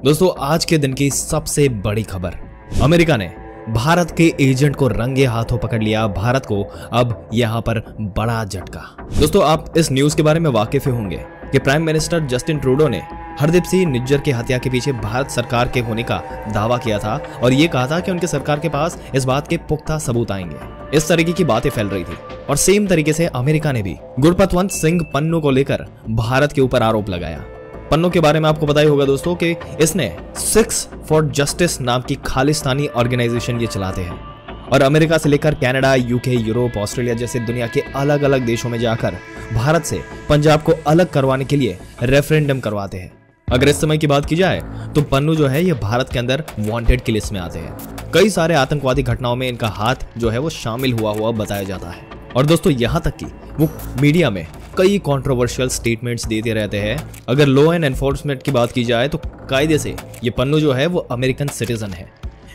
दोस्तों आज के दिन की सबसे बड़ी खबर, अमेरिका ने भारत के एजेंट को रंगे हाथों पकड़ लिया। भारत को अब यहां पर बड़ा झटका। दोस्तों आप इस न्यूज के बारे में वाकिफ होंगे कि प्राइम मिनिस्टर जस्टिन ट्रूडो ने हरदीप सिंह निज्जर की हत्या के पीछे भारत सरकार के होने का दावा किया था और ये कहा था कि उनके सरकार के पास इस बात के पुख्ता सबूत आएंगे। इस तरीके की बातें फैल रही थी और सेम तरीके से अमेरिका ने भी गुरपतवंत सिंह पन्नू को लेकर भारत के ऊपर आरोप लगाया। पन्नू के बारे में आपको पता ही होगा दोस्तों कि इसने सिक्स फॉर जस्टिस नाम की खालिस्तानी ऑर्गेनाइजेशन ये चलाते हैं और अमेरिका से लेकर कनाडा, यूके, यूरोप, ऑस्ट्रेलिया जैसे दुनिया के अलग अलग देशों में जाकर भारत से पंजाब को अलग करवाने के लिए रेफरेंडम करवाते हैं। अगर इस समय की बात की जाए तो पन्नू जो है ये भारत के अंदर वांटेड की लिस्ट में आते हैं। कई सारे आतंकवादी घटनाओं में इनका हाथ जो है वो शामिल हुआ बताया जाता है। और दोस्तों यहाँ तक कि वो मीडिया में कई कंट्रोवर्शियल स्टेटमेंट्स देते रहते हैं। अगर लॉ एंड एनफोर्समेंट की बात की जाए तो कायदे से ये पन्नू जो है वो अमेरिकन सिटीजन है।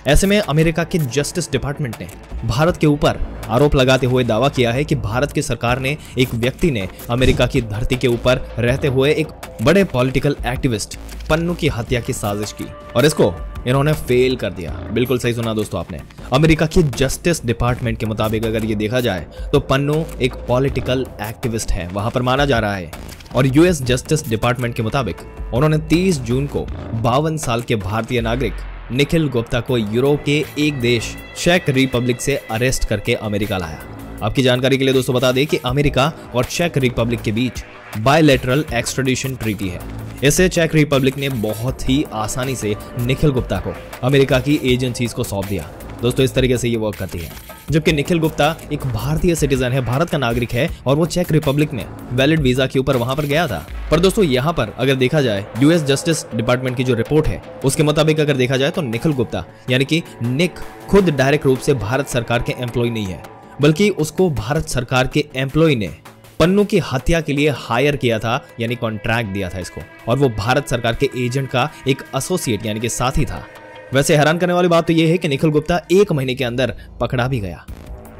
ऐसे में अमेरिका के जस्टिस डिपार्टमेंट ने भारत के ऊपर आरोप लगाते हुए दावा किया है कि भारत की सरकार ने एक व्यक्ति ने अमेरिका की धरती के ऊपर रहते हुए एक बड़े पॉलिटिकल एक्टिविस्ट पन्नू की हत्या की साजिश की और इसको इन्होंने फेल कर दिया। बिल्कुल सही सुना दोस्तों आपने। अमेरिका की जस्टिस डिपार्टमेंट के मुताबिक अगर ये देखा जाए तो पन्नू एक पॉलिटिकल एक्टिविस्ट है, वहां पर माना जा रहा है। और यूएस जस्टिस डिपार्टमेंट के मुताबिक उन्होंने 30 जून को 52 साल के भारतीय नागरिक निखिल गुप्ता को यूरोप के एक देश चेक रिपब्लिक से अरेस्ट करके अमेरिका लाया। आपकी जानकारी के लिए दोस्तों बता दें कि अमेरिका और चेक रिपब्लिक के बीच बायलैटरल एक्सट्रेडिशन ट्रीटी है। इसे चेक रिपब्लिक ने बहुत ही आसानी से निखिल गुप्ता को अमेरिका की एजेंसीज को सौंप दिया। दोस्तों इस तरीके से ये वर्क करती है। जबकि निखिल गुप्ता एक भारतीय सिटीजन है, भारत का नागरिक है और वो चेक रिपब्लिक में वैलिड वीजा के ऊपर वहां पर गया था। पर दोस्तों यहाँ पर अगर देखा जाए यूएस जस्टिस डिपार्टमेंट की जो रिपोर्ट है उसके मुताबिक अगर देखा जाए तो निखिल गुप्ता यानी कि निक खुद डायरेक्ट रूप से भारत सरकार के एम्प्लॉय नहीं है, बल्कि उसको भारत सरकार के एम्प्लॉय ने पन्नू की हत्या के लिए हायर किया था, यानी कॉन्ट्रैक्ट दिया था इसको, और वो भारत सरकार के एजेंट का एक एसोसिएट यानी कि साथी था। वैसे हैरान करने वाली बात तो यह है कि निखिल गुप्ता 1 महीने के अंदर पकड़ा भी गया।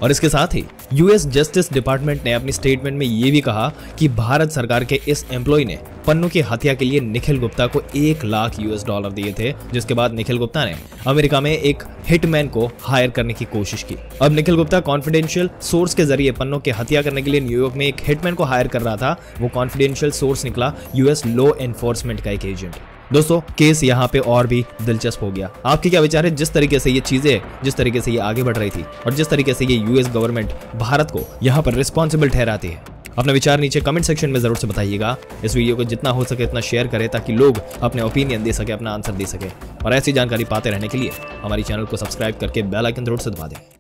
और इसके साथ ही यूएस जस्टिस डिपार्टमेंट ने अपनी स्टेटमेंट में यह भी कहा कि भारत सरकार के इस एम्प्लॉय ने पन्नू की हत्या के लिए निखिल गुप्ता को $1 लाख दिए थे, जिसके बाद निखिल गुप्ता ने अमेरिका में एक हिटमैन को हायर करने की कोशिश की। अब निखिल गुप्ता कॉन्फिडेंशियल सोर्स के जरिए पन्नू की हत्या करने के लिए न्यूयॉर्क में एक हिटमैन को हायर कर रहा था। वो कॉन्फिडेंशियल सोर्स निकला यूएस लॉ एनफोर्समेंट का एक एजेंट। दोस्तों केस यहाँ पे और भी दिलचस्प हो गया। आपके क्या विचार है जिस तरीके से ये चीजें, जिस तरीके से ये आगे बढ़ रही थी और जिस तरीके से ये यूएस गवर्नमेंट भारत को यहाँ पर रिस्पॉन्सिबल ठहराती है? अपना विचार नीचे कमेंट सेक्शन में जरूर से बताइएगा। इस वीडियो को जितना हो सके इतना शेयर करें ताकि लोग अपने ओपिनियन दे सके, अपना आंसर दे सके। और ऐसी जानकारी पाते रहने के लिए हमारी चैनल को सब्सक्राइब करके बेल आइकन जरूर से दबा दें।